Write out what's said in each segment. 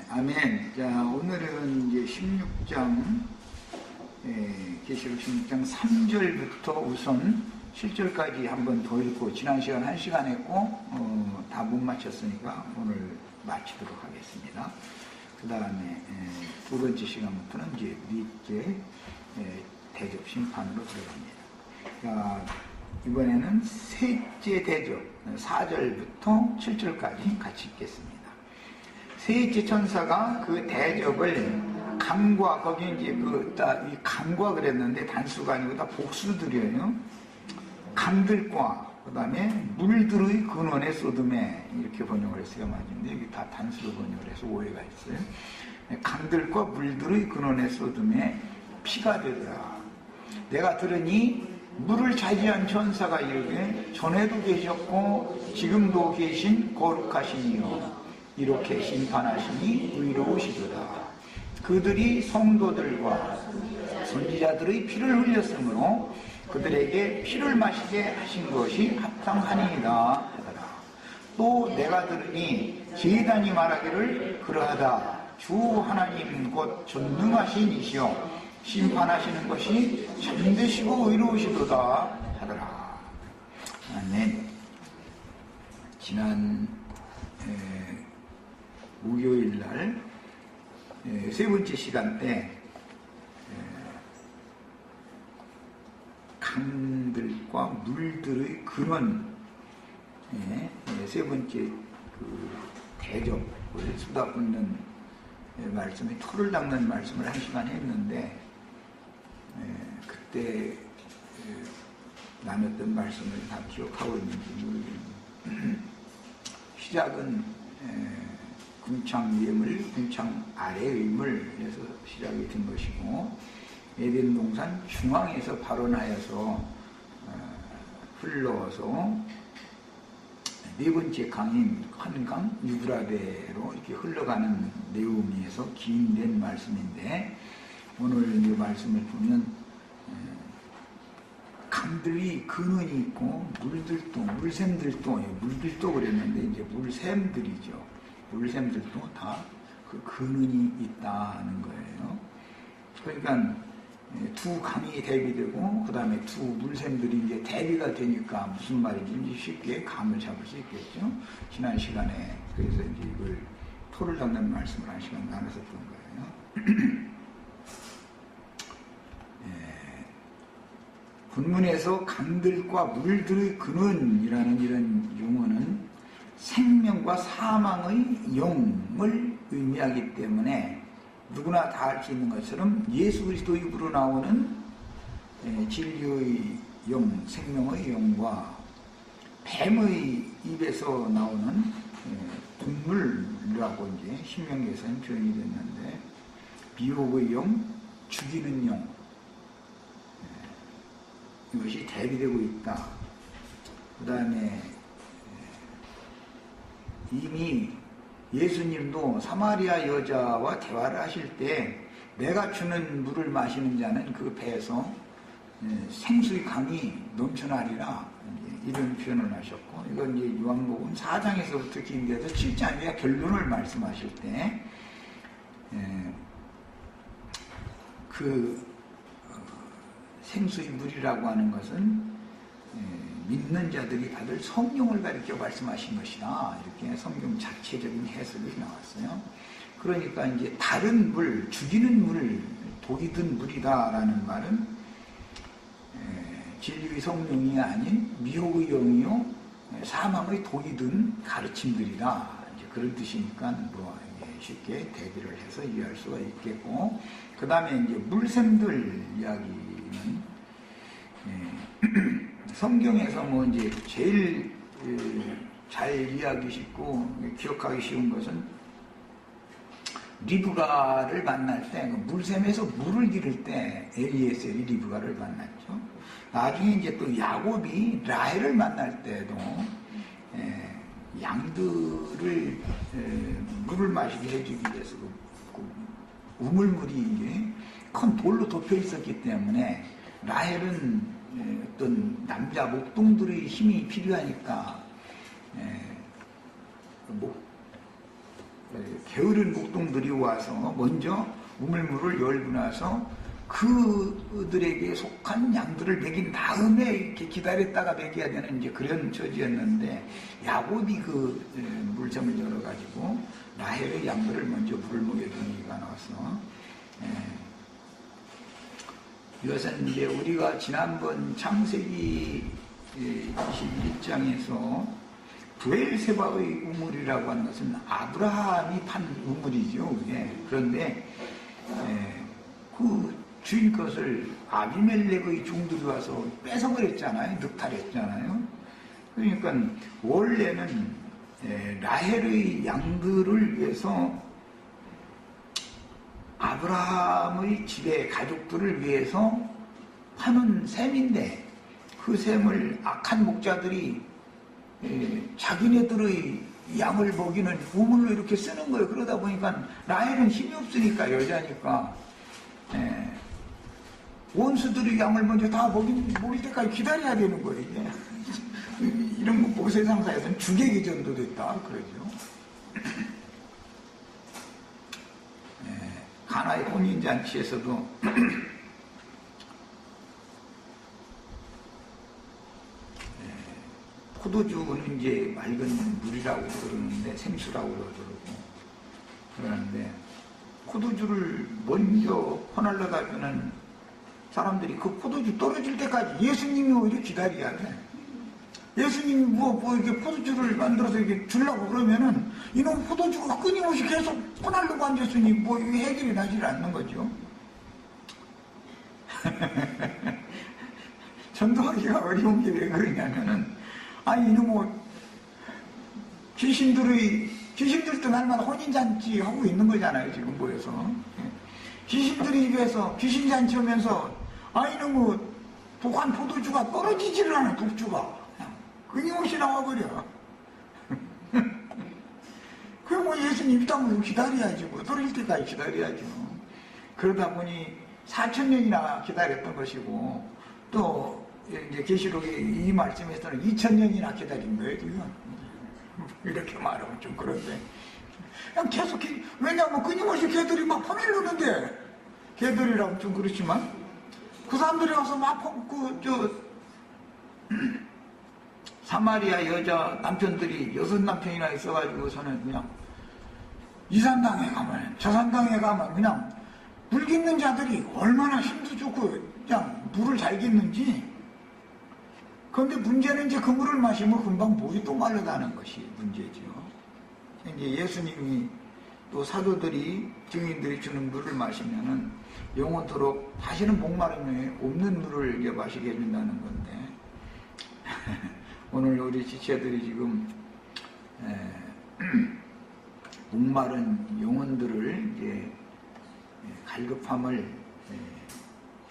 아멘. 자, 오늘은 이제 16장, 계시록 16장 3절부터 우선 7절까지 한번 더 읽고, 지난 시간 1시간 했고, 다 못 마쳤으니까 오늘 마치도록 하겠습니다. 그 다음에, 두 번째 시간부터는 이제 넷째 대접 심판으로 들어갑니다. 자, 이번에는 셋째 대접, 4절부터 7절까지 같이 읽겠습니다. 셋째 천사가 그 대접을 강과, 거기 이제 이 강과 그랬는데 단수가 아니고 다 복수들이에요. 강들과, 그 다음에 물들의 근원에 쏟음에, 이렇게 번역을 했어요. 맞은데 여기 다 단수로 번역을 해서 오해가 있어요. 강들과 물들의 근원에 쏟음에 피가 되더라. 내가 들으니 물을 차지한 천사가 이르되 전에도 계셨고 지금도 계신 거룩하시니요 이렇게 심판하시니 의로우시도다. 그들이 성도들과 선지자들의 피를 흘렸으므로 그들에게 피를 마시게 하신 것이 합당하니이다 하더라. 또 내가 들으니 제단이 말하기를 그러하다. 주 하나님 곧 전능하신 이시여 심판하시는 것이 참되시고 의로우시도다 하더라. 아멘. 지난 목요일날 세 번째 시간 때 강들과 물들의 근원, 세 번째 그 대접을 쏟아붓는 말씀에 토를 닦는 말씀을 1시간 했는데, 그때 나눴던 말씀을 다 기억하고 있는지 모르겠는데, 시작은 궁창 위의 물, 궁창 아래의 물에서 시작이 된 것이고, 에덴 동산 중앙에서 발원하여서 흘러서 네 번째 강인 한강 유브라데로 이렇게 흘러가는 내용에서 기인된 말씀인데, 오늘 이 말씀을 보면 강들이 근원이 있고 물들도, 물들도 그랬는데 이제 물샘들이죠. 물샘들도 다 그 근원이 있다는 거예요. 그러니까 두 강이 대비되고 그 다음에 두 물샘들이 이제 대비가 되니까 무슨 말인지 쉽게 감을 잡을 수 있겠죠. 지난 시간에 그래서 이제 이걸 토를 닦는 말씀을 1시간 나눴었던 거예요. 본문에서 강들과 물들의 근원이라는 이런 용어는 생명과 사망의 영을 의미하기 때문에 누구나 다 알 수 있는 것처럼 예수 그리스도 입으로 나오는 진리의 영, 생명의 영과 뱀의 입에서 나오는 동물이라고 이제 신명기에서는 표현이 됐는데, 미혹의 영, 죽이는 영, 이것이 대비되고 있다. 그 다음에 이미 예수님도 사마리아 여자와 대화를 하실 때 내가 주는 물을 마시는 자는 그 배에서 생수의 강이 넘쳐나리라, 이런 표현을 하셨고, 이건 이제 요한복음 4장에서부터 긴데도 7장에 결론을 말씀하실 때 그 생수의 물이라고 하는 것은 믿는 자들이 받을 성령을 가리켜 말씀하신 것이다, 이렇게 성경 자체적인 해석이 나왔어요. 그러니까 이제 다른 물, 죽이는 물, 독이 든 물이다라는 말은 진리의 성령이 아닌 미혹의 영이요 사망의 독이 든 가르침들이다, 이제 그런 뜻이니까 뭐 쉽게 대비를 해서 이해할 수가 있겠고, 그 다음에 이제 물샘들 이야기는 성경에서 뭐 이제 제일 잘 이해하기 쉽고 기억하기 쉬운 것은 리브가를 만날 때, 물샘에서 물을 기를 때 엘리에셀이 리브가를 만났죠. 나중에 이제 또 야곱이 라헬을 만날 때도 양들을 물을 마시게 해주기 위해서 그 우물물이 이제 큰 돌로 덮여 있었기 때문에 라헬은 어떤 남자 목동들의 힘이 필요하니까 게으른 목동들이 와서 먼저 우물물을 열고 나서 그들에게 속한 양들을 먹인 다음에 이렇게 기다렸다가 먹여야 되는 이제 그런 처지였는데, 야곱이 그 물샘을 열어가지고 라헬의 양들을 먼저 물을 먹여준 얘기가 나와서, 이것은 이제 우리가 지난번 창세기 21장에서 브엘세바의 우물이라고 하는 것은 아브라함이 판 우물이죠. 그게. 그런데 그 주인 것을 아비멜렉의 종들이 와서 뺏어버렸잖아요. 늑탈했잖아요. 그러니까 원래는 라헬의 양들을 위해서, 아브라함의 집의 가족들을 위해서 파는 셈인데, 그 셈을 악한 목자들이 자기네들의 양을 먹이는 우물로 이렇게 쓰는 거예요. 그러다 보니까 라헬은 힘이 없으니까, 여자니까 원수들의 양을 먼저 다 먹일 때까지 기다려야 되는 거예요. 이게. 이런 거 보고 세상사에서는 주객이전도 됐다 그러죠. 가나의 혼인잔치에서도 포도주는 이제 맑은 물이라고 그러는데, 생수라고 그러는데, 포도주를 먼저 퍼날려다 주는 사람들이 그 포도주 떨어질 때까지 예수님이 오히려 기다려야 돼. 예수님이 이렇게 포도주를 만들어서 이렇게 주려고 그러면은 이놈 포도주가 끊임없이 계속 퍼날려고 앉았으니 이게 해결이 나질 않는 거죠. 전도하기가 어려운 게 왜 그러냐면은, 이놈 귀신들도 날마다 혼인잔치 하고 있는 거잖아요, 지금 모여서. 귀신들이 입에서 귀신잔치 하면서, 이놈 독한 포도주가 떨어지지를 않아, 독주가. 끊임없이 나와버려. 그럼 예수님 입장으로 기다려야지, 떨어질 때까지 기다려야죠. 그러다 보니 4,000년이나 기다렸던 것이고, 또 이제 계시록의 이 말씀에서는 2,000년이나 기다린 거예요, 지금. 이렇게 말하면 좀 그런데, 그냥 계속 왜냐하면 끊임없이 개들이 막 퍼내려는데, 개들이라고 좀 그렇지만 그 사람들이 와서 막 사마리아 여자 남편들이 6남편이나 있어가지고서는 그냥 이 산당에 가면 저 산당에 가면 그냥 물 깃는 자들이 얼마나 힘도 좋고 그냥 물을 잘 깃는지. 그런데 문제는 이제 그 물을 마시면 금방 목이 또 말라가는 것이 문제죠. 이제 예수님이 또 사도들이, 증인들이 주는 물을 마시면은 영원토록 다시는 목마름이 없는 물을 이제 마시게 해준다는 건데, 오늘 우리 지체들이 지금 목마른 영혼들을 이제 갈급함을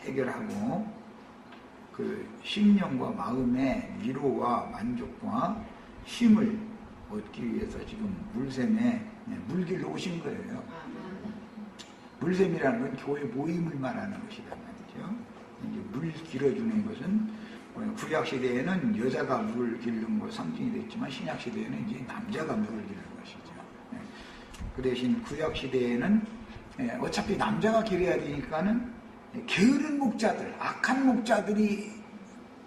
해결하고 그 심령과 마음의 위로와 만족과 힘을 얻기 위해서 지금 물샘에 물길로 오신 거예요. 물샘이라는 건 교회 모임을 말하는 것이란 말이죠. 이제 물 길어주는 것은 구약시대에는 여자가 물을 기르는 것 상징이 됐지만, 신약시대에는 이제 남자가 물을 기르는 것이죠. 그 대신 구약시대에는 어차피 남자가 기르야 되니까는 게으른 목자들, 악한 목자들이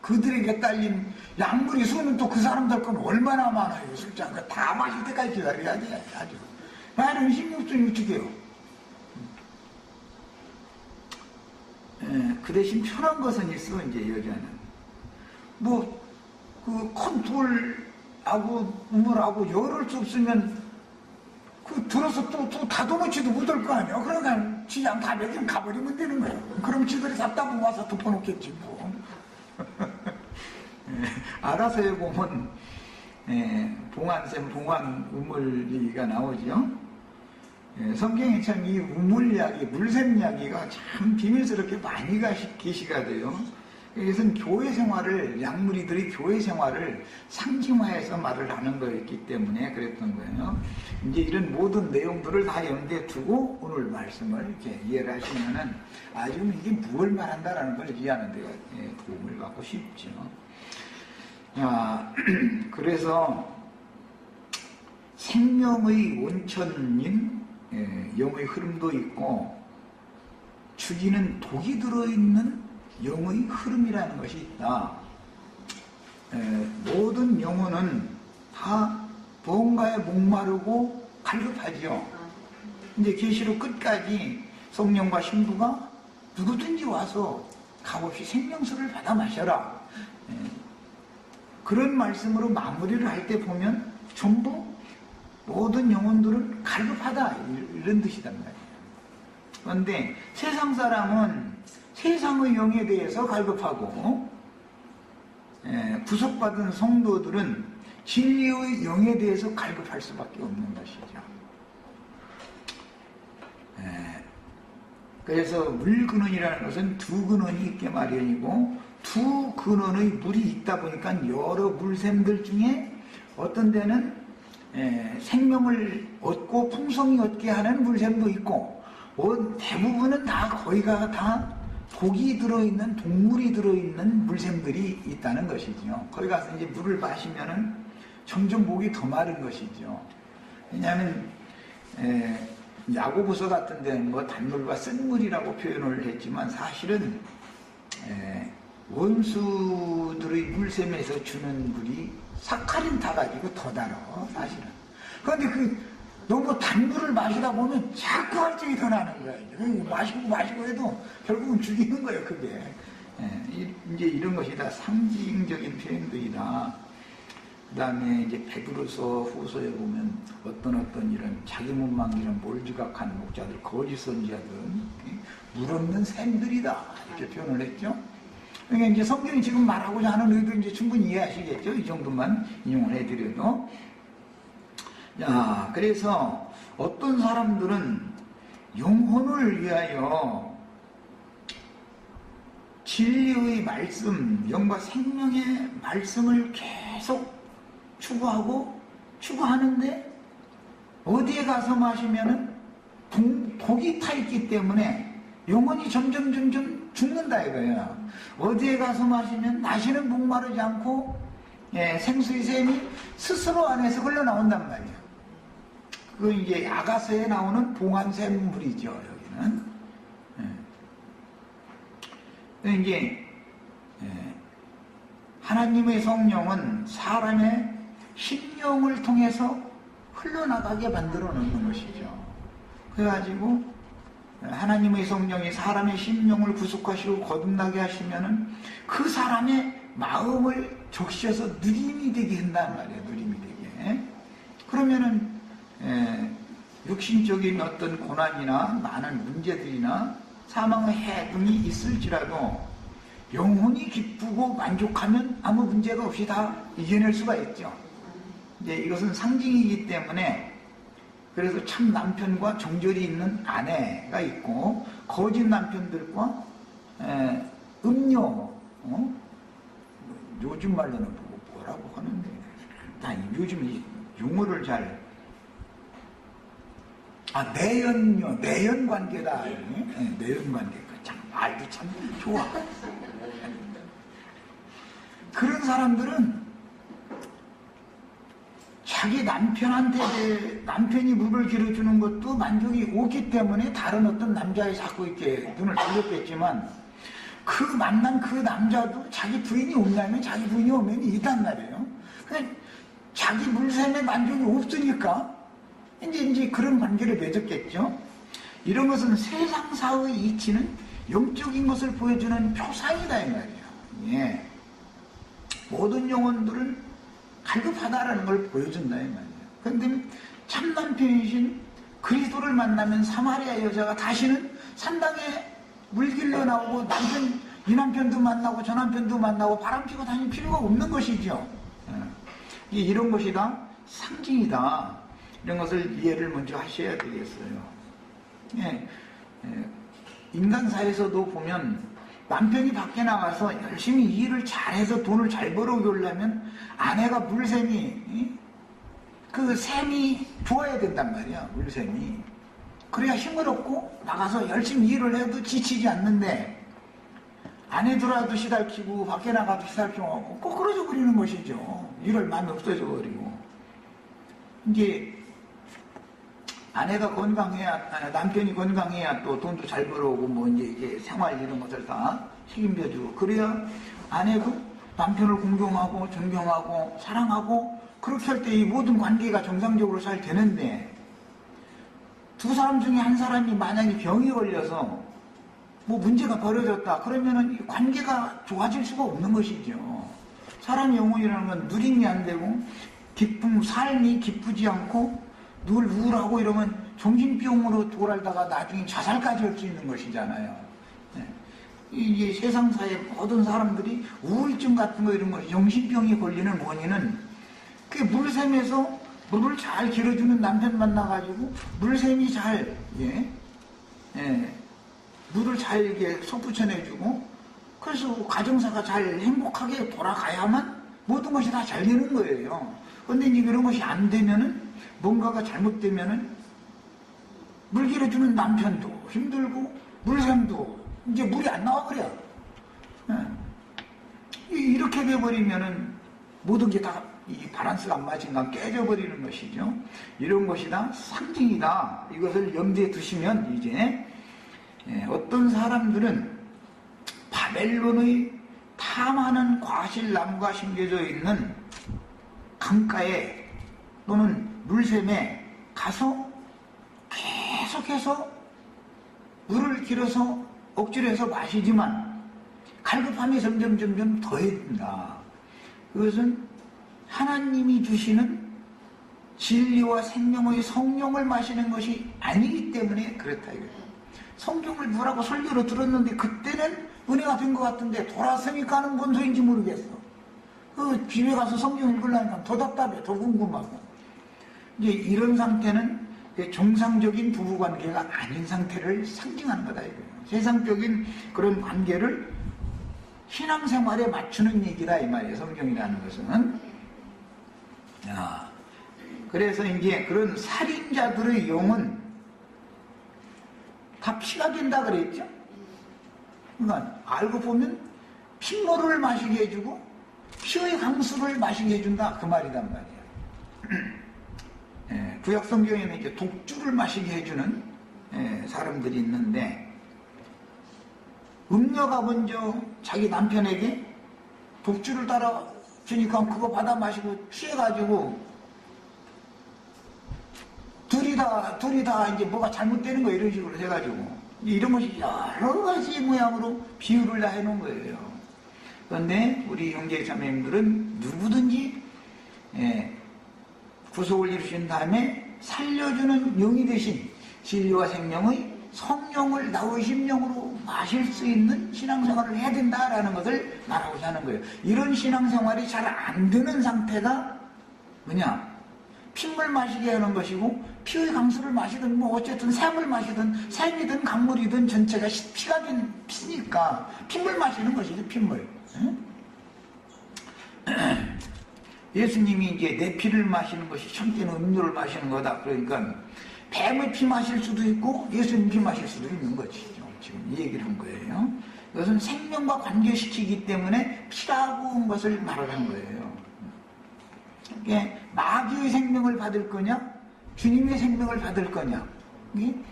그들에게 딸린 양물의 수는 또 그 사람들 건 얼마나 많아요. 술잔 다 마실 때까지 기다려야 돼. 아주. 나는 힘이 없으니 어떻게 해요? 그 대신 편한 것은 있어, 이제 여자는. 그 컨트롤하고 우물하고 열을 수 없으면 들어서 또 다도놓지도 못할 거 아니야. 그러니까 지장 다 먹이면 가버리면 되는 거예요. 그럼 지들이 답답하면 와서 덮어놓겠지 뭐. 알아서 해보면 봉안샘, 봉안 우물 얘기가 나오죠. 성경에 참 이 우물 이야기, 물샘 이야기가 참 비밀스럽게 많이 게시가 돼요. 이것은 교회 생활을, 양무리들이 교회 생활을 상징화해서 말을 하는 거였기 때문에 그랬던 거예요. 이제 이런 모든 내용들을 다 염두에 두고 오늘 말씀을 이렇게 이해를 하시면은 지금 이게 무엇을 말한다라는 걸 이해하는 데 도움을 받고 싶죠. 그래서 생명의 원천인 영의 흐름도 있고 죽이는 독이 들어있는 영의 흐름이라는 것이 있다. 모든 영혼은 다 무언가에 목마르고 갈급하지요. 이제 계시록 끝까지 성령과 신부가 누구든지 와서 값없이 생명수를 받아 마셔라. 그런 말씀으로 마무리를 할 때 보면 전부 모든 영혼들은 갈급하다 이런 뜻이단 말이에요. 그런데 세상 사람은 세상의 영에 대해서 갈급하고 구속받은 성도들은 진리의 영에 대해서 갈급할 수밖에 없는 것이죠. 그래서 물근원이라는 것은 두 근원이 있게 마련이고 두 근원의 물이 있다 보니까 여러 물샘들 중에 어떤 데는 생명을 얻고 풍성히 얻게 하는 물샘도 있고 대부분은 다 거의가 다 독이 들어있는 동물이 들어있는 물샘들이 있다는 것이죠. 거기 가서 이제 물을 마시면은 점점 목이 더 마른 것이죠. 왜냐하면 야고보서 같은 데는 뭐 단물과 쓴물이라고 표현을 했지만 사실은 원수들의 물샘에서 주는 물이 사카린 타가지고 더 달아 사실은. 그런데 너무 단물을 마시다 보면 자꾸 활증이 더 나는 거예요. 마시고 해도 결국은 죽이는 거예요, 그게. 이제 이런 것이 다 상징적인 표현들이다. 그 다음에 이제 베드로서 후서에 보면 어떤 이런 자기 몸만 이런 몰지각한 목자들, 거짓 선지자들, 물 없는 샘들이다. 이렇게 표현을 했죠. 그러니까 이제 성경이 지금 말하고자 하는 의도 이제 충분히 이해하시겠죠. 이 정도만 인용을 해드려도. 자, 그래서 어떤 사람들은 영혼을 위하여 진리의 말씀, 영과 생명의 말씀을 계속 추구하는데 어디에 가서 마시면은 독이 타 있기 때문에 영혼이 점점 죽는다 이거예요. 어디에 가서 마시는 목마르지 않고 생수의 샘이 스스로 안에서 흘러나온단 말이에요. 그거 이제 아가서에 나오는 봉안샘물이죠, 여기는. 이제 하나님의 성령은 사람의 심령을 통해서 흘러나가게 만들어 놓는 것이죠. 그래가지고 하나님의 성령이 사람의 심령을 구속하시고 거듭나게 하시면은 그 사람의 마음을 적셔서 누림이 되게 한단 말이에요. 누림이 되게. 그러면은 육신적인 어떤 고난이나 많은 문제들이나 사망의 해등이 있을지라도 영혼이 기쁘고 만족하면 아무 문제가 없이 다 이겨낼 수가 있죠. 이제 이것은 상징이기 때문에 그래서 참 남편과 정절이 있는 아내가 있고 거짓 남편들과 음료, 요즘 말로는 뭐라고 하는데 나 요즘 용어를 잘 내연 관계다. 내연 관계. 참 말도 참 좋아. 그런 사람들은 자기 남편이 물을 길어주는 것도 만족이 없기 때문에 다른 어떤 남자에 자꾸 이렇게 눈을 돌렸겠지만 그 만난 그 남자도 자기 부인이 없냐면 자기 부인이 오면 있단 말이에요. 그냥 자기 물샘에 만족이 없으니까 이제 그런 관계를 맺었겠죠. 이런 것은 세상사의 이치는 영적인 것을 보여주는 표상이다 이 말이에요. 예. 모든 영혼들은 갈급하다라는 걸 보여준다 이 말이에요. 그런데 참 남편이신 그리스도를 만나면 사마리아 여자가 다시는 산당에 물길러 나오고 이 남편도 만나고 저 남편도 만나고 바람피고 다닐 필요가 없는 것이죠. 이런 것이 다 상징이다. 이런 것을 이해를 먼저 하셔야 되겠어요. 인간사에서도 보면 남편이 밖에 나가서 열심히 일을 잘해서 돈을 잘 벌어오려면 아내가 물샘이 그 샘이 좋아야 된단 말이야. 물샘이. 그래야 힘을 얻고 나가서 열심히 일을 해도 지치지 않는데 안에 들어와도 시달키고 밖에 나가도 시달키고 꼬꾸러져 버리는 것이죠. 일할 마음이 없어져 버리고. 이제 아내가 건강해야, 남편이 건강해야 또 돈도 잘 벌어오고 뭐 이제 생활 이런 것을 다 책임져주고, 그래야 아내도 남편을 공경하고 존경하고 사랑하고, 그렇게 할 때 이 모든 관계가 정상적으로 잘 되는데, 두 사람 중에 한 사람이 만약에 병이 걸려서 뭐 문제가 벌어졌다 그러면은 이 관계가 좋아질 수가 없는 것이죠. 사람 영혼이라는 건 누림이 안 되고 삶이 기쁘지 않고 늘 우울하고 이러면 정신병으로 돌아다가 나중에 자살까지 할 수 있는 것이잖아요. 네. 이게 세상사의 모든 사람들이 우울증 같은 거 이런 거 정신병이 걸리는 원인은 그 물샘에서 물을 잘 길어주는 남편 만나가지고 물샘이 잘 물을 잘 이렇게 솟구쳐내주고, 그래서 가정사가 잘 행복하게 돌아가야만 모든 것이 다 잘 되는 거예요. 그런데 이제 그런 것이 안 되면은, 뭔가가 잘못되면은 물 길어주는 남편도 힘들고 물샘도 이제 물이 안 나와버려. 이렇게 돼버리면은 모든 게 다 이 바란스가 안 맞은 건 깨져버리는 것이죠. 이런 것이 다 상징이다. 이것을 염두에 두시면 이제 어떤 사람들은 바벨론의 탐하는 과실나무가 심겨져 있는 강가에 또는 물샘에 가서 계속해서 물을 길어서 억지로 해서 마시지만 갈급함이 점점 더해진다. 그것은 하나님이 주시는 진리와 생명의 성령을 마시는 것이 아니기 때문에 그렇다 이거예요. 성경을 뭐라고 설교로 들었는데 그때는 은혜가 된 것 같은데 돌아서니까는 뭔 소리인지 모르겠어. 그 집에 가서 성경 읽으려니까 더 답답해, 더 궁금하고. 이제 이런 상태는 정상적인 부부관계가 아닌 상태를 상징하는 거다 이거예요. 세상적인 그런 관계를 신앙생활에 맞추는 얘기다 이 말이에요. 성경이라는 것은. 그래서 이제 그런 살인자들의 영은 다 피가 된다 그랬죠. 그러니까 알고 보면 핏물을 마시게 해주고 피의 강수를 마시게 해준다 그 말이란 말이에요. 구약 성경에는 이제 독주를 마시게 해주는 사람들이 있는데, 음녀가 먼저 자기 남편에게 독주를 따라 주니까 그거 받아 마시고 취해가지고 둘이 다 이제 뭐가 잘못되는 거 이런 식으로 해가지고 이런 것이 여러 가지 모양으로 비유를 다 해놓은 거예요. 그런데 우리 형제 자매님들은 누구든지 구속을 이루신 다음에 살려주는 영이 되신 진리와 생명의 성령을 나의 심령으로 마실 수 있는 신앙생활을 해야 된다라는 것을 말하고자 하는 거예요. 이런 신앙생활이 잘 안 되는 상태가 뭐냐? 핏물 마시게 하는 것이고, 피의 강수를 마시든 뭐 어쨌든 샘을 마시든 샘이든 강물이든 전체가 피가 된 피니까 핏물 마시는 것이죠. 핏물. 예수님이 이제 내 피를 마시는 것이 참된 음료를 마시는 거다. 그러니까 뱀의 피 마실 수도 있고 예수님 피 마실 수도 있는 것이죠. 지금 이 얘기를 한 거예요. 이것은 생명과 관계시키기 때문에 피라고 한 것을 말하는 거예요. 마귀의 생명을 받을 거냐, 주님의 생명을 받을 거냐,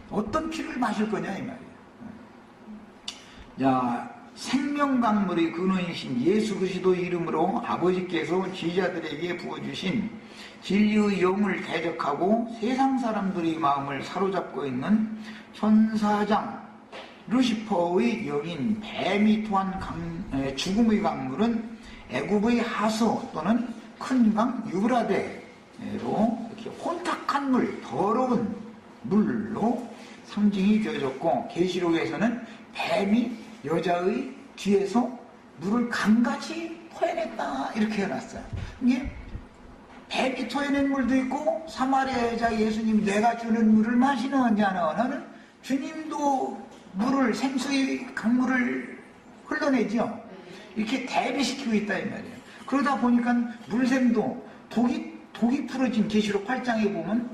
어떤 피를 마실 거냐 이 말이에요. 자, 생명강물의 근원이신 예수 그리스도 이름으로 아버지께서 지자들에게 부어주신 진리의 영을 대적하고 세상 사람들의 마음을 사로잡고 있는 천사장 루시퍼의 영인 뱀이 토한 죽음의 강물은 애굽의 하수 또는 큰 강 유브라데로 이렇게 혼탁한 물, 더러운 물로 상징이 되어졌고, 계시록에서는 뱀이 여자의 뒤에서 물을 강같이 토해냈다 이렇게 해놨어요. 이게 뱀이 토해낸 물도 있고, 사마리아 여자 예수님 내가 주는 물을 마시는 자는 주님도 물을, 생수의 강물을 흘러내죠. 이렇게 대비시키고 있다 이 말이에요. 그러다 보니까 물샘도 독이 풀어진 계시록 8장에 보면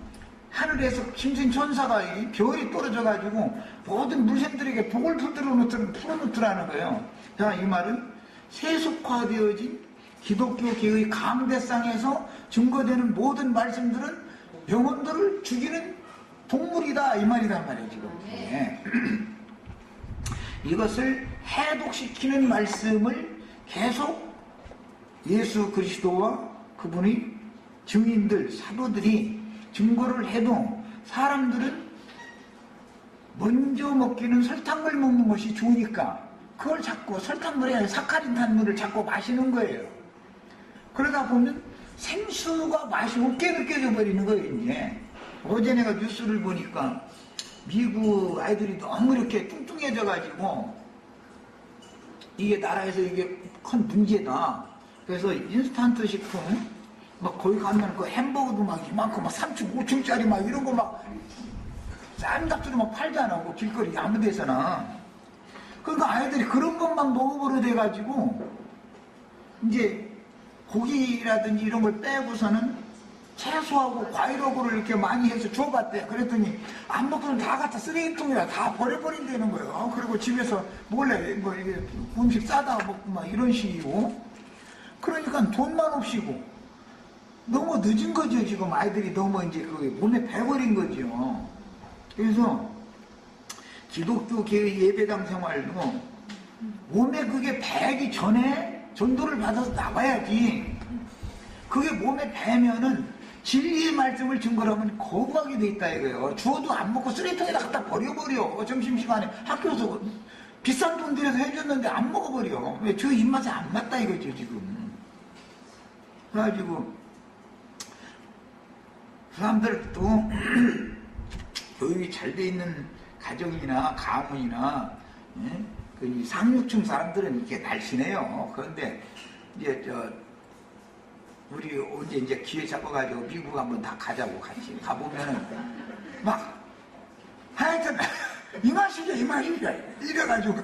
하늘에서 힘센 천사가 별이 떨어져가지고 모든 물샘들에게 복을 풀어놓더라는 거예요. 자, 이 말은 세속화되어진 기독교계의 강대상에서 증거되는 모든 말씀들은 영혼들을 죽이는 동물이다 이 말이란 말이에요 지금. 네. 이것을 해독시키는 말씀을 계속 예수 그리스도와 그분의 증인들, 사도들이 증거를 해도 사람들은 먼저 먹기는 설탕물 먹는 것이 좋으니까 그걸 자꾸 설탕물에 사카린 탄물을 자꾸 마시는 거예요. 그러다 보면 생수가 맛이 없게 느껴져 버리는 거예요. 이제 어제 내가 뉴스를 보니까 미국 아이들이 너무 이렇게 뚱뚱해져 가지고 이게 나라에서 이게 큰 문제다. 그래서 인스턴트 식품 막 거기 가면 그 햄버거도 막 이만큼 막 3층 5층짜리 막 이런 거 막 쌈닭들이 막 팔잖아. 그 길거리 아무 데서나. 그러니까 아이들이 그런 것만 먹어버려 돼가지고 이제 고기라든지 이런 걸 빼고서는 채소하고 과일하고를 이렇게 많이 해서 줘봤대. 그랬더니 안 먹고는 다 갖다 쓰레기통에다 다 버려버린다는 거예요. 그리고 집에서 몰래 뭐 이게 음식 싸다 먹고 막 이런 식이고. 그러니까 돈만 없이고 너무 늦은 거죠. 지금 아이들이 너무 이제 그 몸에 배버린 거죠. 그래서 기독교 계의 예배당 생활도 몸에 그게 배기 전에 전도를 받아서 나와야지. 그게 몸에 배면은 진리의 말씀을 증거로 하면 거부하게 돼 있다 이거예요. 주어도 안 먹고 쓰레기통에다 갖다 버려버려. 점심시간에 학교에서 비싼 돈 들여서 해줬는데 안 먹어버려. 왜? 저 입맛에 안 맞다 이거죠 지금. 그래가지고 사람들도 교육이 잘 돼 있는 가정이나 가문이나 예? 그 상류층 사람들은 이렇게 날씬해요. 그런데 이제 우리 언제 이제 기회 잡아가지고 미국 한번 다 가자고 같이 가보면은 막 하여튼 이 맛이죠 이 맛이죠 이래가지고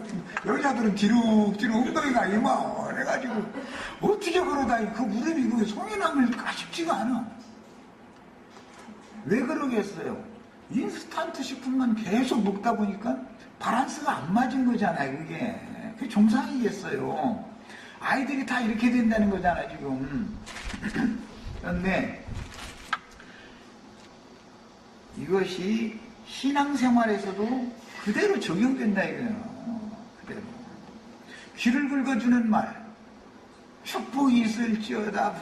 여자들은 뒤룩뒤룩 엉덩이가 이마 그래가지고 어떻게 그러다 그 무릎이 그 손에 남을까 싶지가 않아. 왜 그러겠어요? 인스턴트 식품만 계속 먹다 보니까 밸런스가 안 맞은 거잖아요. 그게 정상이겠어요. 아이들이 다 이렇게 된다는 거잖아 지금. 그런데 이것이 신앙생활에서도 그대로 적용된다 이거예요. 그대로. 귀를 긁어주는 말, 축복이 있을지어다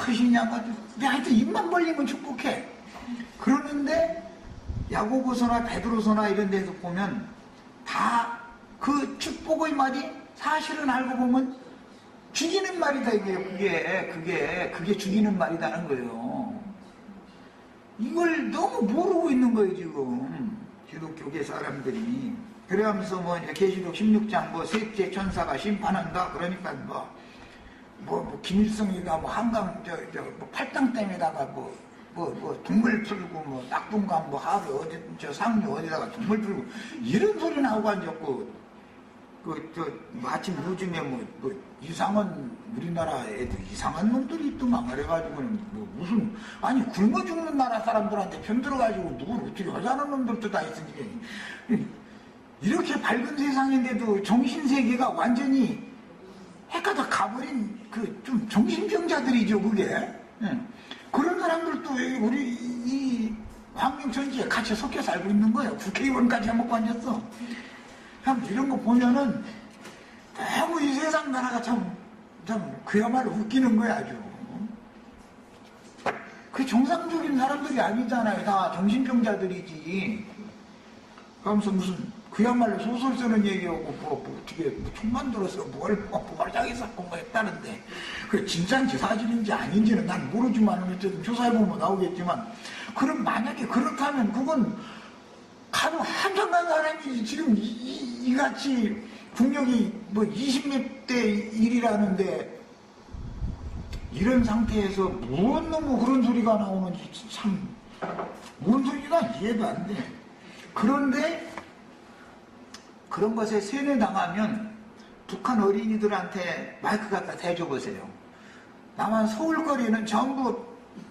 무엇이냐고 하여튼 입만 벌리면 축복해. 그러는데 야고보서나 베드로서나 이런 데서 보면 다 그 축복의 말이 사실은 알고 보면 죽이는 말이다 이게 그게 죽이는 말이다는 거예요. 이걸 너무 모르고 있는 거예요 지금 기독교계 사람들이. 그러면서 뭐 이제 계시록 16장 뭐 셋째 천사가 심판한다 그러니까 뭐 김일성이가 뭐 한강 뭐 팔당댐에다가 뭐 동물 풀고 뭐 낙동강 뭐 하루 어디 저 상류 어디다가 동물 풀고 이런 소리 나오고 앉았고 마침 요즘에 뭐 이상한 우리나라 애들 이상한 놈들이 있더만 그래가지고는 뭐 무슨 아니 굶어 죽는 나라 사람들한테 편들어가지고 누굴 어떻게 하자는 놈들도 다 있으니까 이렇게 밝은 세상인데도 정신세계가 완전히 해가다 가버린 그 좀 정신병자들이죠 그게. 그런 사람들도 우리 이 환경천지에 같이 섞여 살고 있는 거예요. 국회의원까지 해먹고 앉았어. 참 이런 거 보면은 너무 이 세상 나라가 참 그야말로 웃기는 거야 아주. 그 정상적인 사람들이 아니잖아요. 다 정신병자들이지. 그러면서 무슨 그야말로 소설 쓰는 얘기하고 어떻게 총 만들어서 뭘 자기 사건 뭐 했다는데 그 진짜인지 사실인지 아닌지는 난 모르지만 어쨌든 조사해보면 나오겠지만 그럼 만약에 그렇다면 그건 가도 한정한 사람이 지금 이같이 국력이 뭐 20몇 대 1이라는데 이런 상태에서 무슨 놈의 그런 소리가 나오는지 참 뭔 소리가 이해도 안 돼. 그런데 그런 것에 세뇌당하면 북한 어린이들한테 마이크 갖다 대줘보세요. 다만 서울거리는 전부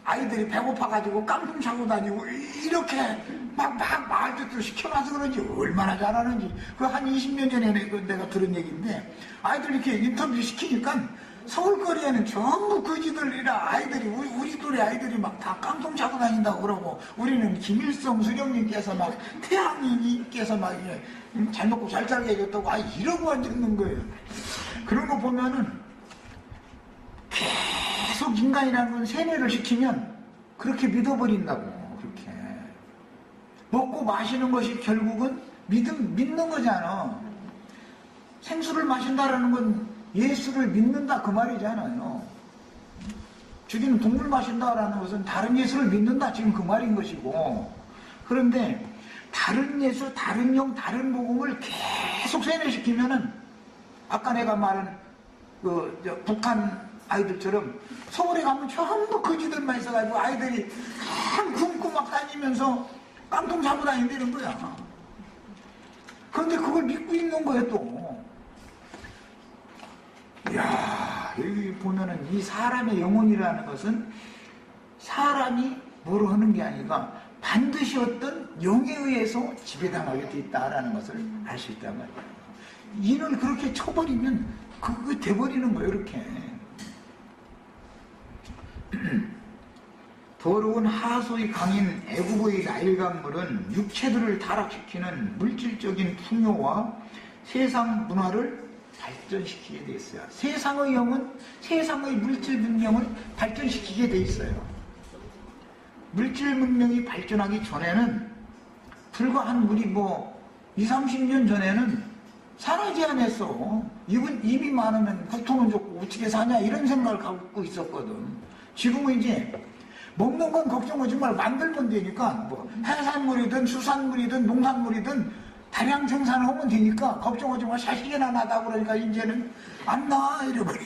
아이들이 배고파가지고 깡통 차고 다니고 이렇게 막 말도 시켜놔서 그런지 얼마나 잘하는지. 그 한 20년 전에 내가 들은 얘기인데 아이들 이렇게 인터뷰 시키니까 서울거리에는 전부 거지들이라 아이들이 우리 또래 아이들이 막 다 깡통 차고 다닌다고 그러고 우리는 김일성 수령님께서 막 태양님께서 막 잘 먹고 잘 살게 해줬다고 이러고 앉아있는 거예요. 그런 거 보면은 계속 인간이라는 건 세뇌를 시키면 그렇게 믿어버린다고. 그렇게 먹고 마시는 것이 결국은 믿는 거잖아. 생수를 마신다라는 건 예수를 믿는다 그 말이잖아요. 주기는 동물 마신다라는 것은 다른 예수를 믿는다 지금 그 말인 것이고, 그런데 다른 예수, 다른 영, 다른 복음을 계속 세뇌시키면은 아까 내가 말한 북한 아이들처럼 서울에 가면 전부 거지들만 있어가지고 아이들이 한 굶고 막 다니면서 깡통 잡고 다닌다는 거야. 그런데 그걸 믿고 있는 거예요 또. 이야, 여기 보면은 이 사람의 영혼이라는 것은 사람이 뭐로 하는 게 아니라 반드시 어떤 영에 의해서 지배당하게 돼 있다라는 것을 알 수 있단 말이에요. 인을 그렇게 쳐버리면 그거 돼버리는 거예요, 이렇게. 더러운 하소의 강인 애국의 나일강물은 육체들을 타락시키는 물질적인 풍요와 세상 문화를 발전시키게 돼 있어요. 세상의 영은 세상의 물질 문명을 발전시키게 돼 있어요. 물질 문명이 발전하기 전에는 불과 한 우리 20, 30년 전에는 산화 제한했어. 입이 많으면 고통은 좋고 어떻게 사냐 이런 생각을 갖고 있었거든. 지금은 이제 먹는 건 걱정하지 말고 만들면 되니까 해산물이든 수산물이든 농산물이든 다량 생산하면 되니까 걱정하지 말고 자식이나 나다 그러니까 이제는 안 나 이래버려.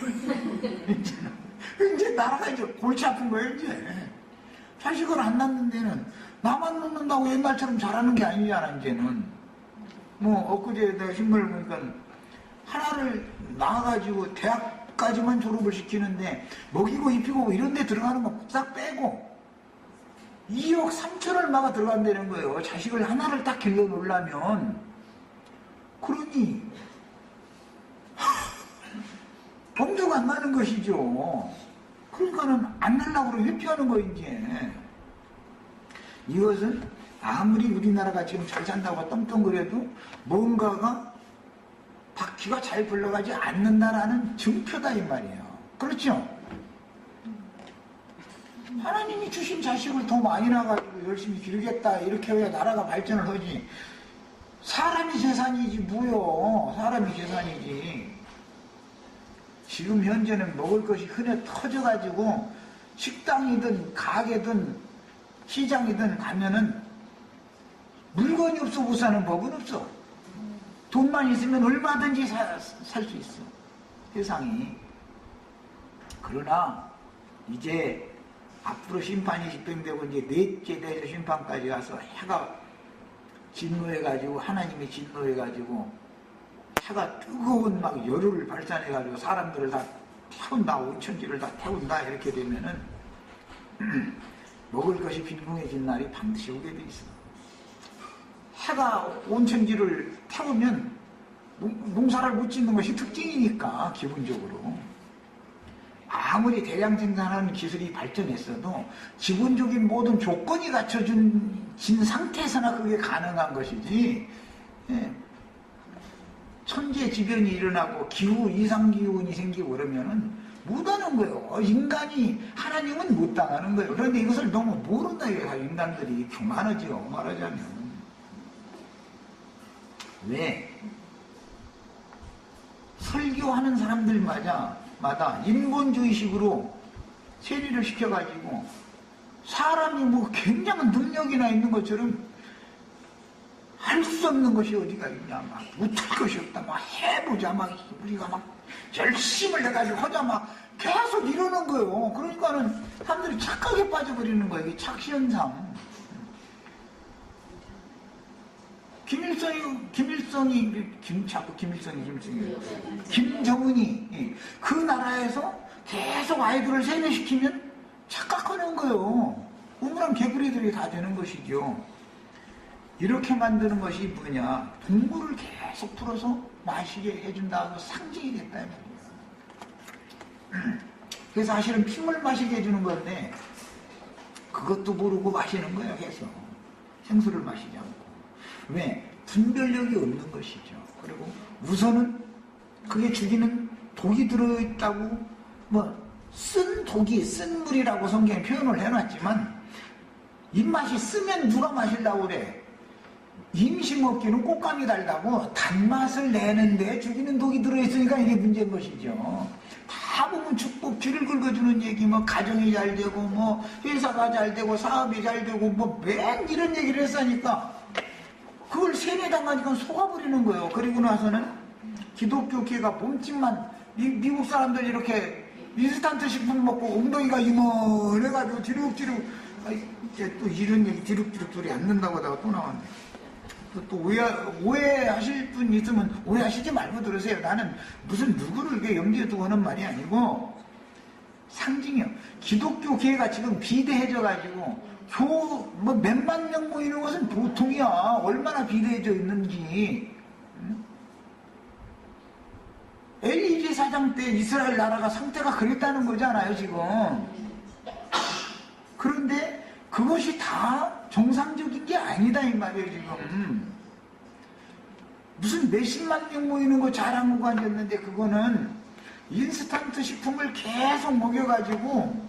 이제 나라가 이제 골치 아픈 거예요 이제. 자식을 안 낳는 데는 나만 낳는다고 옛날처럼 잘하는 게 아니잖아 이제는. 엊그제 내가 신문을 보니까 하나를 낳아가지고 대학까지만 졸업을 시키는데 먹이고 입히고 이런 데 들어가는 거 싹 빼고 2억 3천을 막아 들어간다는 거예요. 자식을 하나를 딱 길러 놓으려면. 그러니 엄두가 안 나는 것이죠. 그러니까는 안 날라고 그러고 회피하는 거 이제. 이것은 아무리 우리나라가 지금 잘 산다고 떵떵거려도 뭔가가 바퀴가 잘 굴러가지 않는다라는 증표다 이 말이에요. 그렇죠? 하나님이 주신 자식을 더 많이 낳아가지고 열심히 기르겠다 이렇게 해야 나라가 발전을 하지. 사람이 재산이지 뭐요. 사람이 재산이지. 지금 현재는 먹을 것이 흔해 터져가지고 식당이든 가게든 시장이든 가면은 물건이 없어 못 사는 법은 없어. 돈만 있으면 얼마든지 살 수 있어 세상이. 그러나 이제 앞으로 심판이 집행되고 이제 넷째 대저 심판까지 가서 해가 진노해가지고 하나님이 진노해가지고 해가 뜨거운 막 열을 발산해가지고 사람들을 다 태운다, 온천지를 다 태운다 이렇게 되면은 먹을 것이 빈궁해진 날이 반드시 오게 돼 있어. 해가 온천지를 태우면 농사를 못 짓는 것이 특징이니까 기본적으로. 아무리 대량 생산하는 기술이 발전했어도 기본적인 모든 조건이 갖춰진 상태에서나 그게 가능한 것이지. 천재지변이 일어나고 기후 이상기온이 생기고 그러면은 못하는 거예요. 인간이 하나님은 못 당하는 거예요. 그런데 이것을 너무 모른다 이거야. 인간들이 교만하지요 말하자면. 왜? 설교하는 사람들마다 인본주의식으로 세뇌를 시켜가지고 사람이 굉장한 능력이나 있는 것처럼 할 수 없는 것이 어디가 있냐, 못할 것이 없다, 해보자, 우리가 열심을 해가지고 하자, 계속 이러는 거예요. 그러니까는 사람들이 착각에 빠져버리는 거예요. 이게 착시현상. 김정은이 그 나라에서 계속 아이들을 세뇌시키면 착각하는 거예요. 우물한 개구리들이 다 되는 것이죠. 이렇게 만드는 것이 뭐냐? 동물을 계속 풀어서 마시게 해준다고 상징이 됐다 이 그래서 사실은 핏물 마시게 해주는 건데 그것도 모르고 마시는 거예요. 계속 생수를 마시지 않고. 왜? 분별력이 없는 것이죠. 그리고 우선은 그게 죽이는 독이 들어있다고 쓴 독이 쓴 물이라고 성경에 표현을 해놨지만 입맛이 쓰면 누가 마시려고 그래. 임시 먹기는 꽃감이 달다고 단맛을 내는데 죽이는 독이 들어있으니까 이게 문제인 것이죠. 다 보면 축복, 귀를 긁어주는 얘기, 가정이 잘 되고, 회사가 잘 되고, 사업이 잘 되고, 맨 이런 얘기를 했으니까, 그걸 세뇌당하니까 속아버리는 거예요. 그리고 나서는 기독교계가 몸집만, 미국 사람들 이렇게 인스턴트 식품 먹고 엉덩이가 이만해가지고 뒤룩뒤룩, 이제 또 이런 얘기 뒤룩뒤룩 소리 안 는다고 하다가 또 나왔네. 또 오해하실 분 있으면 오해하시지 말고 들으세요. 나는 무슨 누구를 이렇게 염두에 두고 하는 말이 아니고 상징이요. 기독교 계가 지금 비대해져가지고 몇만 명 모이는 것은 보통이야. 얼마나 비대해져 있는지. 엘리제 사장 때 이스라엘 나라가 상태가 그랬다는 거잖아요, 지금. 그런데 그것이 다 정상적인 게 아니다 이 말이에요 지금. 무슨 몇십만 명 모이는 거 자랑하고 앉았는데 그거는 인스턴트 식품을 계속 먹여가지고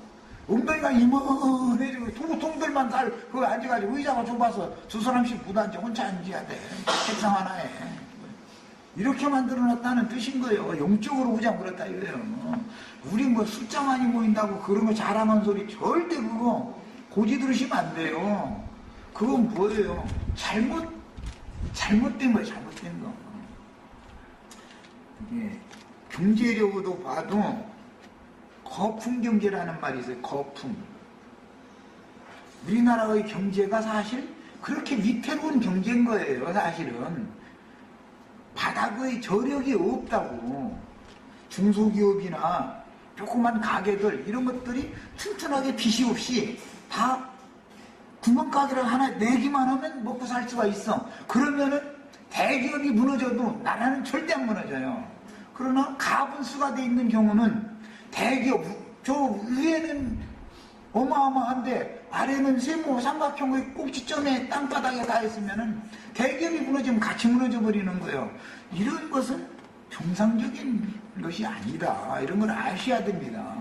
엉덩이가 이만해지고 도통들만 그거 앉아가지고 의자가 좁아서 두 사람씩 못 앉아 혼자 앉아야 돼. 책상 하나에. 이렇게 만들어놨다는 뜻인 거예요. 영적으로 보자 그렇다 이거예요. 우리 숫자 많이 모인다고 그런 거 자랑하는 소리 절대 그거 고지 들으시면 안 돼요. 그건 뭐예요? 잘못된 거예요, 잘못된 거. 이게 경제력으로 봐도 거품 경제라는 말이 있어요, 거품. 우리나라의 경제가 사실 그렇게 위태로운 경제인 거예요, 사실은. 바닥의 저력이 없다고. 중소기업이나 조그만 가게들, 이런 것들이 튼튼하게 빚이 없이 다 구멍가게를 하나 내기만 하면 먹고 살 수가 있어. 그러면은 대기업이 무너져도 나라는 절대 안 무너져요. 그러나 가분수가 돼 있는 경우는 대기업, 저 위에는 어마어마한데 아래는 세모 삼각형의 꼭지점에 땅바닥에 가 있으면은 대기업이 무너지면 같이 무너져 버리는 거예요. 이런 것은 정상적인 것이 아니다. 이런 걸 아셔야 됩니다.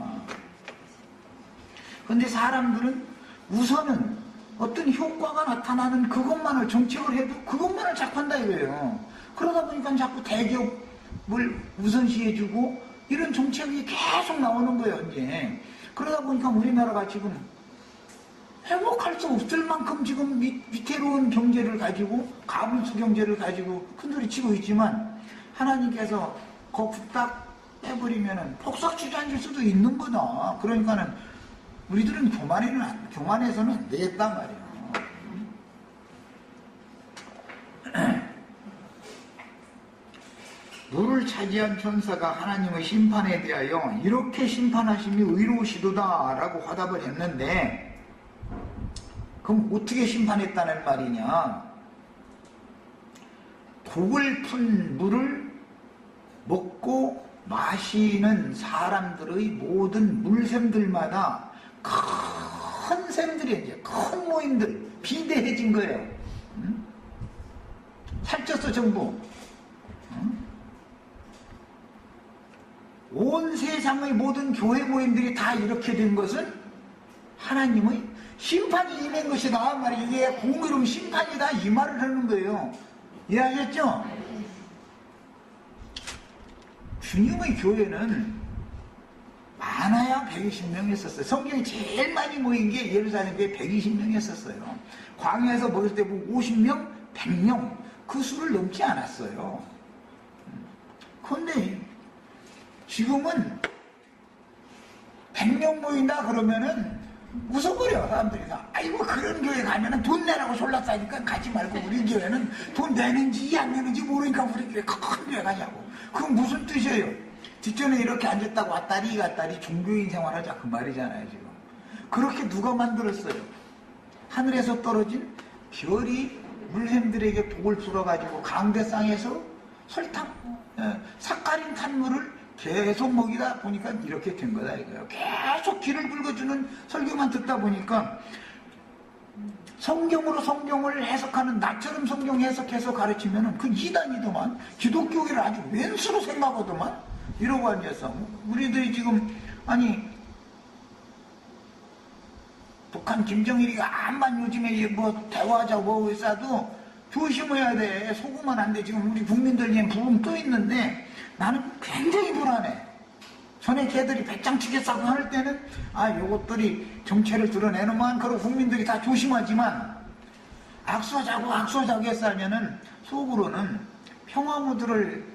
그런데 사람들은 우선은 어떤 효과가 나타나는 그것만을 정책을 해도 그것만을 자꾸 한다 이거예요. 그러다 보니까 자꾸 대기업을 우선시해주고 이런 정책이 계속 나오는 거예요, 이제. 그러다 보니까 우리나라가 지금 회복할 수 없을 만큼 지금 위태로운 경제를 가지고 가분수 경제를 가지고 큰소리 치고 있지만 하나님께서 거기 딱 빼버리면은 폭삭 주저앉을 수도 있는 거다. 그러니까는 우리들은 교만해서는 안 되겠단 말이에요. 물을 차지한 천사가 하나님의 심판에 대하여 이렇게 심판하심이 의로우시도다 라고 화답을 했는데, 그럼 어떻게 심판했다는 말이냐? 독을 푼 물을 먹고 마시는 사람들의 모든 물샘들마다 큰 샘들이 이제 큰 모임들 비대해진 거예요. 살쪘어 전부. 온 세상의 모든 교회 모임들이 다 이렇게 된 것은 하나님의 심판이 임한 것이다 말이에요. 이게 공의로운 심판이다 이 말을 하는 거예요. 이해하셨죠? 주님의 교회는 많아야 120명이었어요. 성경이 제일 많이 모인 게 예루살렘 교회 120명이었어요. 광야에서 먹을 때 보고 50명, 100명 그 수를 넘지 않았어요. 그런데 지금은 100명 모인다 그러면은 웃어버려 사람들이. 아이고 그런 교회 가면은 돈 내라고 졸라싸니까 가지 말고 우리 교회는 돈 내는지 안 내는지 모르니까 우리 교회 큰 교회 가냐고. 그건 무슨 뜻이에요? 뒷전에 이렇게 앉았다고 왔다리 갔다리 종교인 생활하자 그 말이잖아요 지금. 그렇게 누가 만들었어요? 하늘에서 떨어진 별이 물샘들에게 독을 불어가지고 강대상에서 설탕, 삭가린 탄물을 계속 먹이다 보니까 이렇게 된 거다 이거예요. 계속 귀를 긁어주는 설교만 듣다 보니까 성경으로 성경을 해석하는 나처럼 성경 해석해서 가르치면은 그 이단이더만, 기독교를 아주 왼수로 생각하더만 이러고 앉아서 우리들이 지금 아니 북한 김정일이가 암만 요즘에 뭐 대화하자고 뭐 의사도 조심해야 돼. 속으면 안 돼. 지금 우리 국민들이 부흥 떠 있는데 나는 굉장히 불안해. 전에 걔들이 배짱치게 싸고 할 때는 요것들이 정체를 드러내는만 그러고 국민들이 다 조심하지만 악수하자고 해서 하면은 속으로는 평화무드를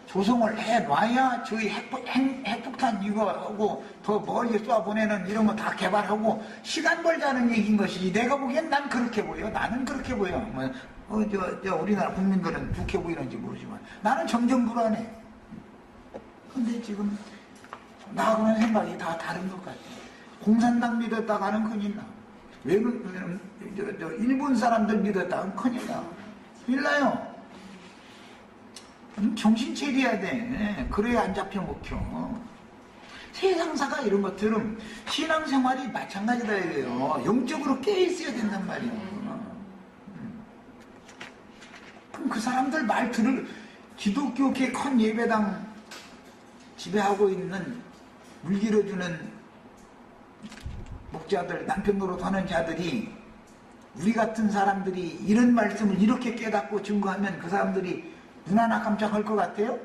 조성을 해놔야 저희 핵폭탄 이거 하고 더 멀리 쏴보내는 이런 거 다 개발하고 시간 벌자는 얘기인 것이지. 내가 보기엔 난 그렇게 보여. 나는 그렇게 보여. 우리나라 국민들은 좋게 보이는지 모르지만 나는 점점 불안해. 근데 지금 나하고는 생각이 다 다른 것 같아. 공산당 믿었다가는 큰일 나. 일본 사람들 믿었다가는 큰일 나. 큰일 나요. 정신 차려야 돼. 그래야 안 잡혀 먹혀. 세상사가 이런 것들은 신앙생활이 마찬가지다 이래요. 영적으로 깨있어야 된단 말이에요. 그럼 그 사람들 말 기독교계 큰 예배당 지배하고 있는 물 길어주는 목자들, 남편 노릇하는 자들이 우리 같은 사람들이 이런 말씀을 이렇게 깨닫고 증거하면 그 사람들이 눈 하나 깜짝할 것 같아요?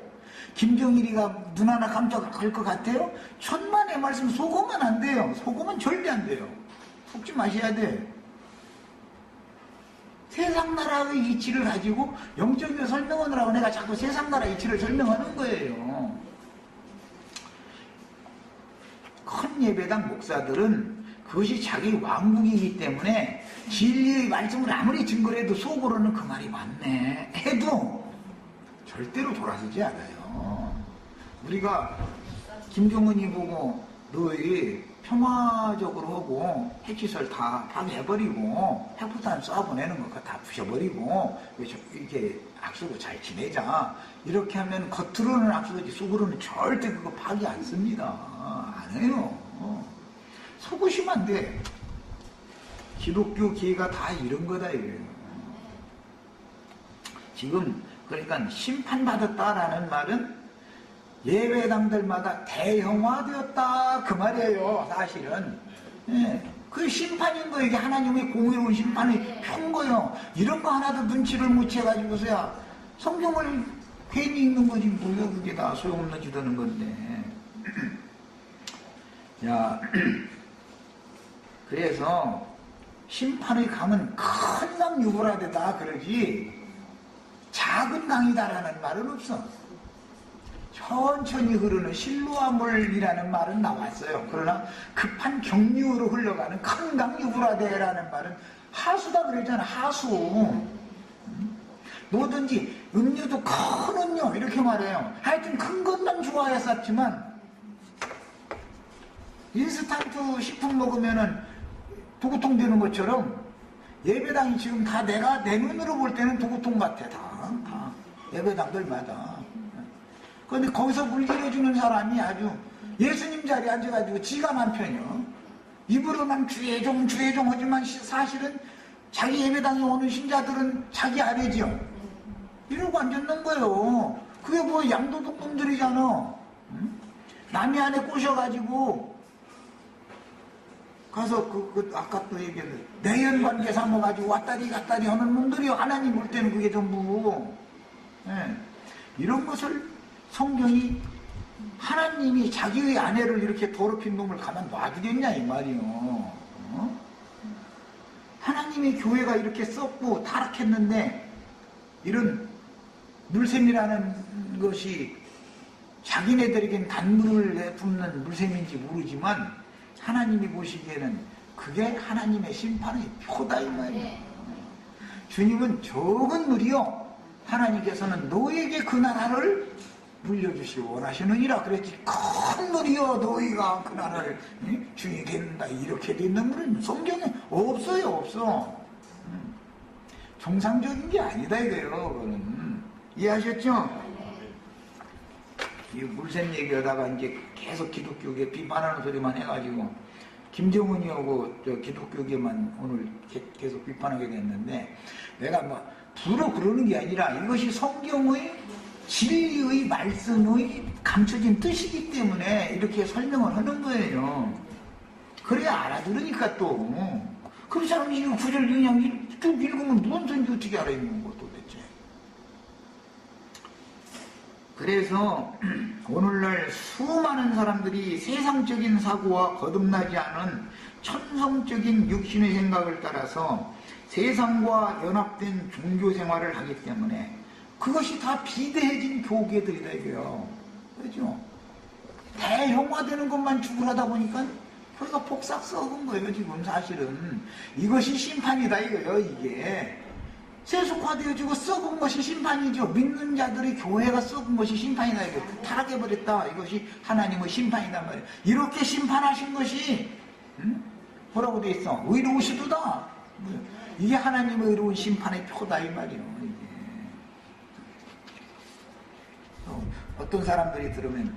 김정일이가 눈 하나 깜짝할 것 같아요? 천만의 말씀 속으면 안 돼요. 속으면 절대 안 돼요. 속지 마셔야 돼. 세상 나라의 이치를 가지고 영적으로 설명하느라고 내가 자꾸 세상 나라 이치를 설명하는 거예요. 큰 예배당 목사들은 그것이 자기 왕국이기 때문에 진리의 말씀을 아무리 증거를 해도 속으로는 그 말이 맞네 해도 절대로 돌아서지 않아요. 우리가 김정은이 보고 너희 평화적으로 하고 핵시설 다 파괴해버리고 핵폭탄 쏴보내는 거 다 부셔버리고 이렇게 악수고 잘 지내자 이렇게 하면 겉으로는 악수지 속으로는 절대 그거 파괴 안 씁니다. 안 해요. 속으시면 안 돼. 기독교 기회가 다 이런 거다 이거예요. 지금 그러니까 심판받았다라는 말은 예배당들마다 대형화되었다 그 말이에요. 사실은 그 심판인 거 이게 하나님의 공의로운 심판을 편 거예요. 이런 거 하나도 눈치를 못 채가지고서야 성경을 괜히 읽는 거지 뭐야. 그게 다 소용없는 짓 하는 건데. 야, 그래서 심판의 강은 큰 강 유브라데다 그러지 작은 강이다라는 말은 없어. 천천히 흐르는 실로아물이라는 말은 나왔어요. 그러나 급한 경류로 흘러가는 큰 강 유브라데라는 말은 하수다 그랬잖아. 하수. 뭐든지 음료도 큰 음료 이렇게 말해요. 하여튼 큰 것만 좋아했었지만 인스턴트 식품 먹으면은 도구통 되는 것처럼 예배당이 지금 다 내가 내 눈으로 볼 때는 도구통 같아. 다 예배당들마다. 그런데 거기서 물 길어주는 사람이 아주 예수님 자리에 앉아가지고 지가 만 편이요. 입으로만 주의종 하지만 사실은 자기 예배당에 오는 신자들은 자기 아래지요. 이러고 앉았는 거예요. 그게 뭐 양도둑 놈들이잖아. 남의 안에 꼬셔가지고 가서 아까 또 얘기했는데 내연관계 삼아가지고 왔다리 갔다리 하는 놈들이 하나님 볼 때는 그게 전부 이런 것을 성경이 하나님이 자기의 아내를 이렇게 더럽힌 놈을 가만 놔두겠냐 이 말이요. 하나님의 교회가 이렇게 썩고 타락했는데 이런 물샘이라는 것이 자기네들에겐 단물을 뿜는 물샘인지 모르지만 하나님이 보시기에는 그게 하나님의 심판의 표다 이 말이에요. 주님은 적은 물이요 하나님께서는 너에게 그 나라를 물려주시기 원하시느니라 그랬지. 큰 물이요 너희가 그 나라를 주인이 된다 이렇게 돼 있는 물은 성경에 없어요. 없어. 정상적인 게 아니다 이거예요. 그거는 이해하셨죠? 이 물샘 얘기하다가 이제 계속 기독교계 비판하는 소리만 해가지고 김정은이하고 저 기독교계만 오늘 계속 비판하게 됐는데, 내가 뭐 부러 그러는 게 아니라 이것이 성경의 진리의 말씀의 감춰진 뜻이기 때문에 이렇게 설명을 하는 거예요. 그래야 알아들으니까 또. 그렇지 않으면 이거 구절 그냥 쭉 읽으면 무슨 소리인지 어떻게 알아듣는 거 도대체. 그래서 오늘날 수많은 사람들이 세상적인 사고와 거듭나지 않은 천성적인 육신의 생각을 따라서 세상과 연합된 종교 생활을 하기 때문에 그것이 다 비대해진 교계들이다 이거요. 그렇죠? 대형화되는 것만 죽으려다 보니까 그러니까 폭삭 썩은 거예요 지금. 사실은 이것이 심판이다 이거예요. 이게 세속화되어지고 썩은 것이 심판이죠. 믿는 자들의 교회가 썩은 것이 심판이다 이거. 타락해버렸다 이것이 하나님의 심판이단 말이에요. 이렇게 심판하신 것이 뭐라고 돼 있어? 의로우시도다. 이게 하나님의 의로운 심판의 표다 이 말이에요. 이게. 어떤 사람들이 들으면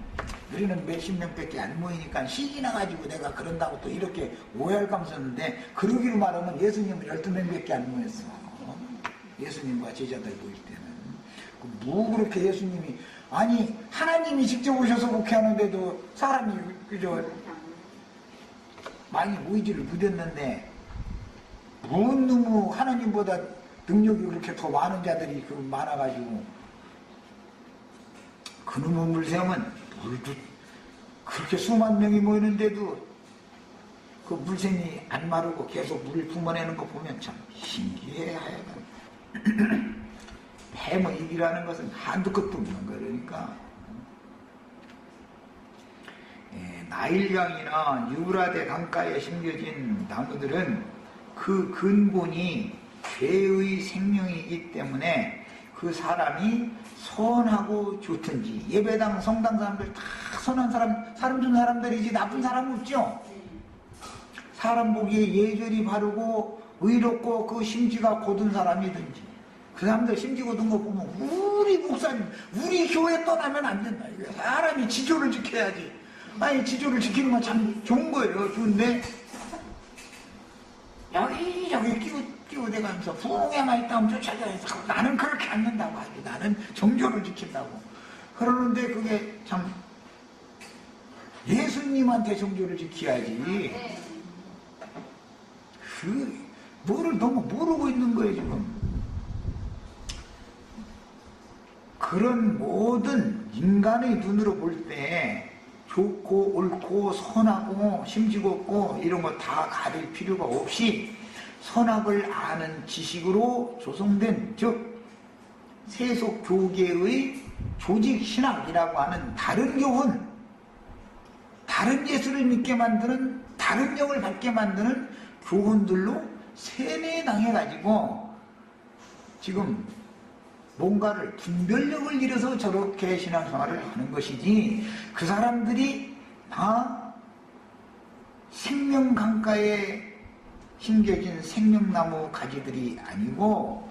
우리는 몇십 명밖에 안 모이니까 시기 나가지고 내가 그런다고 또 이렇게 오해할 감수였는데, 그러기로 말하면 예수님은 12명밖에 안 모였어. 예수님과 제자들 모일 때는. 뭐 그렇게 예수님이, 아니 하나님이 직접 오셔서 목회하는데도 사람이 그저 많이 모이지를 못했는데 뭔 놈의 하나님보다 능력이 그렇게 더 많은 자들이 많아가지고, 그놈의 물샘은 물도 그렇게 수만 명이 모이는데도 그 물샘이 안 마르고 계속 물을 뿜어내는 거 보면 참 신기해. 하여간 뱀의 입이라는 것은 한두 끝도 없는 거니까. 나일강이나 유브라데 강가에 심겨진 나무들은 그 근본이 죄의 생명이기 때문에 그 사람이 선하고 좋든지, 예배당 성당 사람들 다 선한 사람 준 사람들이지 나쁜 사람 없죠. 사람 보기에 예절이 바르고 의롭고 그 심지가 곧은 사람이든지, 그 사람들 심지 곧은 거 보면 우리 목사님 우리 교회 떠나면 안 된다. 사람이 지조를 지켜야지. 아니 지조를 지키는 건 참 좋은 거예요. 좋은데 여기 끼워대가면서 부흥에만 있다면 쫓아다녀서 나는 그렇게 안 된다고 하지. 나는 정조를 지킨다고. 그러는데 그게 참 예수님한테 정조를 지켜야지. 뭐를 너무 모르고 있는 거예요 지금. 그런 모든 인간의 눈으로 볼 때 좋고 옳고 선하고 심지고 이런 거 다 가릴 필요가 없이 선악을 아는 지식으로 조성된, 즉 세속 교계의 조직 신학이라고 하는 다른 교훈, 다른 예수를 믿게 만드는, 다른 영을 받게 만드는 교훈들로 세뇌당해가지고 지금 뭔가를 분별력을 잃어서 저렇게 신앙생활을 하는 것이지, 그 사람들이 다 생명 강가에 심겨진 생명나무 가지들이 아니고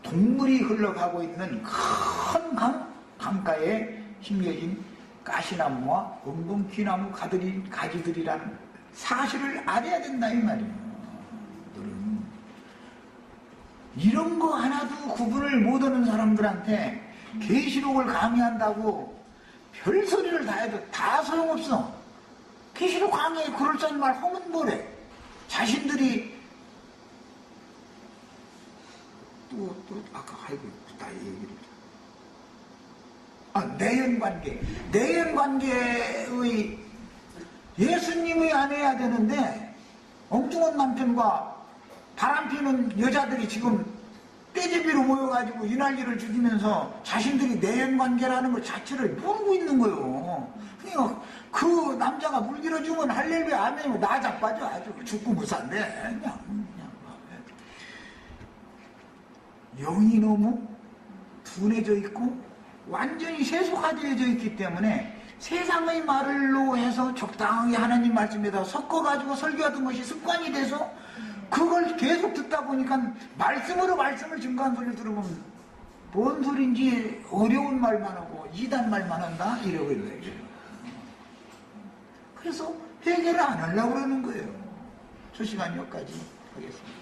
동물이 흘러가고 있는 큰 강가에 심겨진 가시나무와 은봉귀나무 가지들이라는 사실을 알아야 된다 이 말이에요. 이런 거 하나도 구분을 못하는 사람들한테 계시록을 강의한다고 별소리를 다 해도 다 소용없어. 계시록 강의에 그럴싸한 말 하면 뭐래. 자신들이 또 아까 아이고 다 얘기를 내연관계의 예수님이 안 해야 되는데 엉뚱한 남편과 바람피는 여자들이 지금 떼제비로 모여가지고 이 난리를 죽이면서 자신들이 내연관계라는 것 자체를 모르고 있는 거예요. 그러니까 그 남자가 물 길어주면 할렐루야 아멘이고 나 자빠져 아주 죽고 못 산대. 그냥 영이 너무 둔해져 있고 완전히 세속화되어져 있기 때문에 세상의 말로 해서 적당하게 하나님 말씀에다 섞어가지고 설교하던 것이 습관이 돼서 그걸 계속 듣다 보니까 말씀으로 말씀을 증거한 소리를 들으면 뭔 소린지 어려운 말만 하고 이단 말만 한다? 이러고 있는 거예요. 그래서 해결을 안 하려고 그러는 거예요. 저 시간 여기까지 하겠습니다.